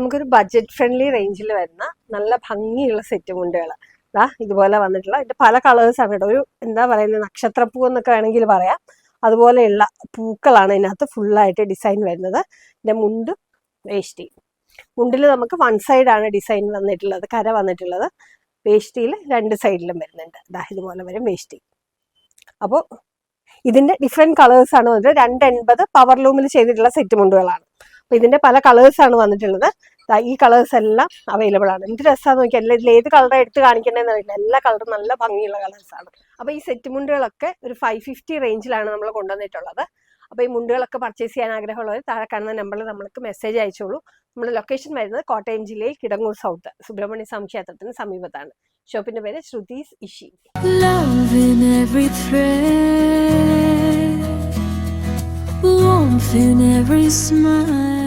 നമുക്കൊരു budget friendly റേഞ്ചിൽ വരുന്ന നല്ല ഭംഗിയുള്ള സെറ്റ് മുണ്ടുകൾ ഇതുപോലെ വന്നിട്ടുള്ള ഇതിന്റെ പല കളേഴ്സാണ് കേട്ടോ. ഒരു എന്താ പറയുന്നത്, നക്ഷത്രപ്പൂ എന്നൊക്കെ വേണമെങ്കിൽ പറയാം. അതുപോലെയുള്ള പൂക്കളാണ് ഇതിനകത്ത് ഫുള്ളായിട്ട് ഡിസൈൻ വരുന്നത്. ഇതിന്റെ മുണ്ട് വേഷ്ടി, മുണ്ടിൽ നമുക്ക് വൺ സൈഡാണ് ഡിസൈൻ വന്നിട്ടുള്ളത്, കര വന്നിട്ടുള്ളത്. വേഷ്ടിയിൽ രണ്ട് സൈഡിലും വരുന്നുണ്ട്. ഇതുപോലെ വരും വേഷ്ടി. അപ്പോൾ ഇതിന്റെ ഡിഫറെന്റ് കളേഴ്സ് ആണ് വന്നിട്ട് 280 പവർ ലൂമിൽ ചെയ്തിട്ടുള്ള സെറ്റ് മുണ്ടുകളാണ്. അപ്പൊ ഇതിന്റെ പല കളേഴ്സ് ആണ് വന്നിട്ടുള്ളത്. ഈ കളേഴ്സ് എല്ലാം അവൈലബിൾ ആണ്. എന്ത് രസമാണെന്ന് നോക്കിയാൽ ഇതിൽ ഏത് കളർ എടുത്ത് കാണിക്കേണ്ടതെന്ന് അറിയില്ല. എല്ലാ കളറും നല്ല ഭംഗിയുള്ള കളേഴ്സ് ആണ്. അപ്പൊ ഈ സെറ്റ് മുണ്ടുകളൊക്കെ ഒരു 550 റേഞ്ചിലാണ് നമ്മൾ കൊണ്ടുവന്നിട്ടുള്ളത്. അപ്പൊ ഈ മുണ്ടുകളൊക്കെ പർച്ചേസ് ചെയ്യാൻ ആഗ്രഹമുള്ളവർ താഴെ കാണുന്ന നമ്പറിൽ നമ്മൾക്ക് മെസ്സേജ് അയച്ചോളൂ. നമ്മുടെ ലൊക്കേഷൻ വരുന്നത് കോട്ടയം ജില്ലയിൽ കിടങ്ങൂർ സൗത്ത് സുബ്രഹ്മണ്യ സ്വാമി ക്ഷേത്രത്തിന് സമീപത്താണ്. ഷോപ്പിന്റെ പേര് Shruthi's ഇഷി. Warmth in every smile.